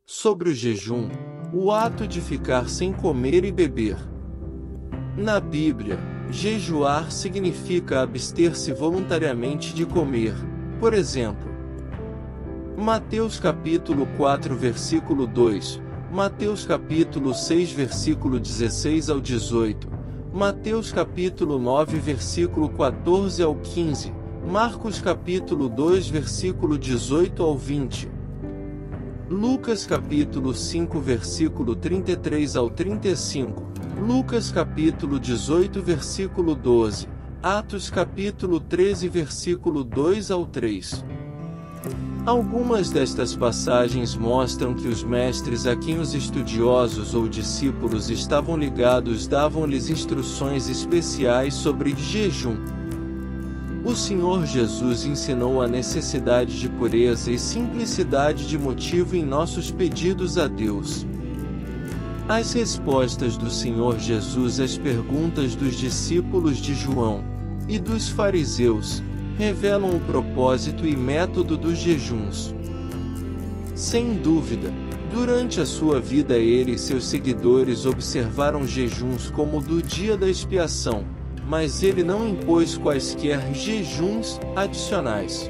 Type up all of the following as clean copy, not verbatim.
Sobre o jejum, o ato de ficar sem comer e beber. Na Bíblia, jejuar significa abster-se voluntariamente de comer. Por exemplo, Mateus capítulo 4 versículo 2, Mateus capítulo 6 versículo 16 ao 18, Mateus capítulo 9 versículo 14 ao 15, Marcos capítulo 2 versículo 18 ao 20, Lucas capítulo 5 versículo 33 ao 35, Lucas capítulo 18 versículo 12, Atos capítulo 13 versículo 2 ao 3. Algumas destas passagens mostram que os mestres a quem os estudiosos ou discípulos estavam ligados davam-lhes instruções especiais sobre jejum. O Senhor Jesus ensinou a necessidade de pureza e simplicidade de motivo em nossos pedidos a Deus. As respostas do Senhor Jesus às perguntas dos discípulos de João e dos fariseus revelam o propósito e método dos jejuns. Sem dúvida, durante a sua vida ele e seus seguidores observaram jejuns como o do dia da expiação, mas ele não impôs quaisquer jejuns adicionais.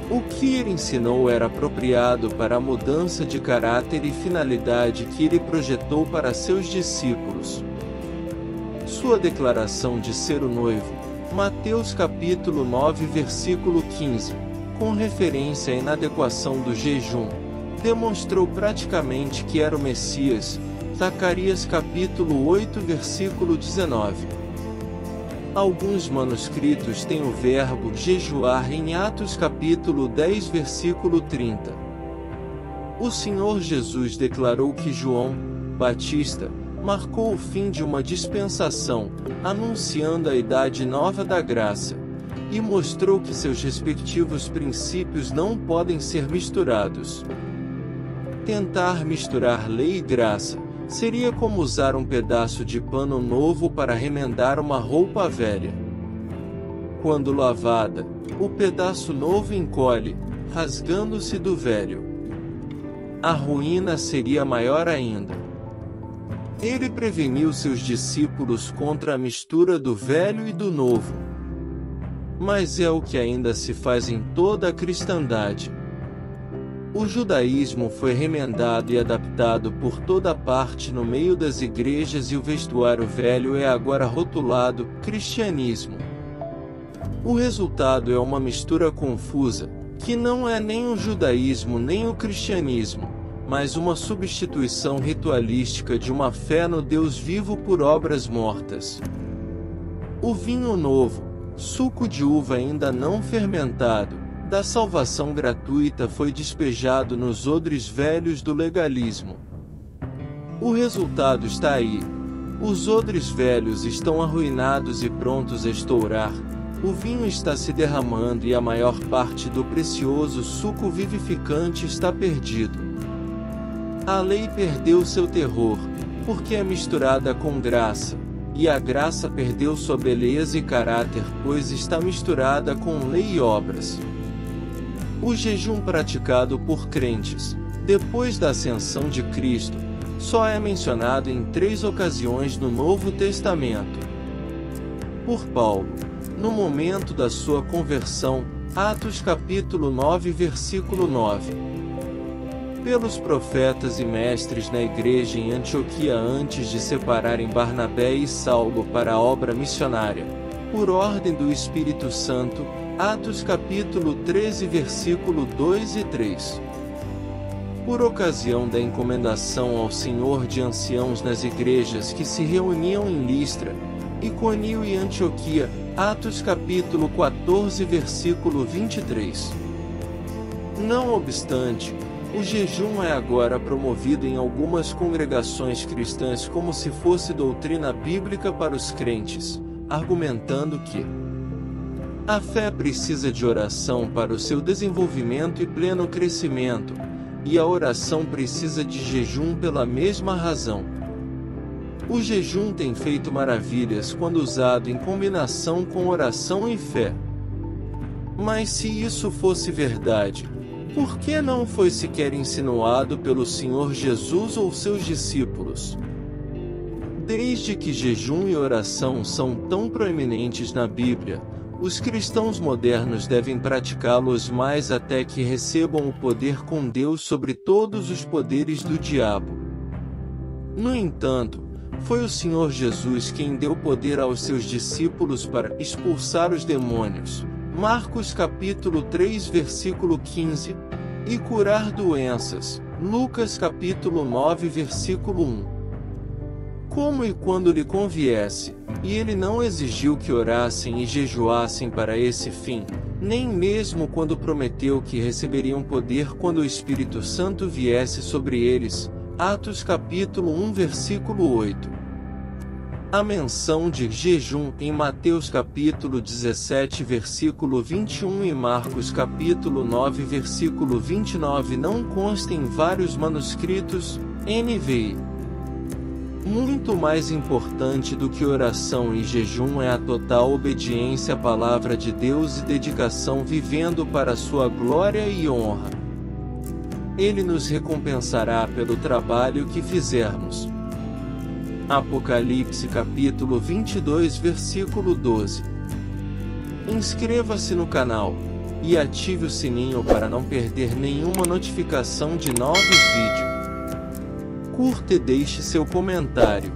O que ele ensinou era apropriado para a mudança de caráter e finalidade que ele projetou para seus discípulos. Sua declaração de ser o noivo, Mateus capítulo 9 versículo 15, com referência à inadequação do jejum, demonstrou praticamente que era o Messias, Zacarias capítulo 8 versículo 19. Alguns manuscritos têm o verbo jejuar em Atos capítulo 10 versículo 30. O Senhor Jesus declarou que João Batista marcou o fim de uma dispensação, anunciando a idade nova da graça, e mostrou que seus respectivos princípios não podem ser misturados. Tentar misturar lei e graça seria como usar um pedaço de pano novo para remendar uma roupa velha. Quando lavada, o pedaço novo encolhe, rasgando-se do velho. A ruína seria maior ainda. Ele preveniu seus discípulos contra a mistura do velho e do novo. Mas é o que ainda se faz em toda a cristandade. O judaísmo foi remendado e adaptado por toda parte no meio das igrejas e o vestuário velho é agora rotulado cristianismo. O resultado é uma mistura confusa, que não é nem o judaísmo nem o cristianismo, mas uma substituição ritualística de uma fé no Deus vivo por obras mortas. O vinho novo, suco de uva ainda não fermentado, da salvação gratuita foi despejado nos odres velhos do legalismo. O resultado está aí. Os odres velhos estão arruinados e prontos a estourar, o vinho está se derramando e a maior parte do precioso suco vivificante está perdido. A lei perdeu seu terror, porque é misturada com graça, e a graça perdeu sua beleza e caráter, pois está misturada com lei e obras. O jejum praticado por crentes, depois da ascensão de Cristo, só é mencionado em 3 ocasiões no Novo Testamento. Por Paulo, no momento da sua conversão, Atos capítulo 9 versículo 9. Pelos profetas e mestres na igreja em Antioquia antes de separarem Barnabé e Saulo para a obra missionária, por ordem do Espírito Santo, Atos capítulo 13 versículo 2 e 3. Por ocasião da encomendação ao Senhor de anciãos nas igrejas que se reuniam em Listra, Iconio e Antioquia, Atos capítulo 14 versículo 23. Não obstante, o jejum é agora promovido em algumas congregações cristãs como se fosse doutrina bíblica para os crentes, argumentando que a fé precisa de oração para o seu desenvolvimento e pleno crescimento, e a oração precisa de jejum pela mesma razão. O jejum tem feito maravilhas quando usado em combinação com oração e fé. Mas se isso fosse verdade, Por que não foi sequer insinuado pelo Senhor Jesus ou seus discípulos? Desde que jejum e oração são tão proeminentes na Bíblia, os cristãos modernos devem praticá-los mais até que recebam o poder com Deus sobre todos os poderes do diabo. No entanto, foi o Senhor Jesus quem deu poder aos seus discípulos para expulsar os demônios, Marcos capítulo 3 versículo 15, e curar doenças, Lucas capítulo 9 versículo 1. Como e quando lhe conviesse, e ele não exigiu que orassem e jejuassem para esse fim, nem mesmo quando prometeu que receberiam poder quando o Espírito Santo viesse sobre eles, Atos capítulo 1 versículo 8. A menção de jejum em Mateus capítulo 17 versículo 21 e Marcos capítulo 9 versículo 29 não consta em vários manuscritos, NVI. Muito mais importante do que oração e jejum é a total obediência à palavra de Deus e dedicação vivendo para sua glória e honra. Ele nos recompensará pelo trabalho que fizermos. Apocalipse capítulo 22 versículo 12. Inscreva-se no canal e ative o sininho para não perder nenhuma notificação de novos vídeos. Curta e deixe seu comentário.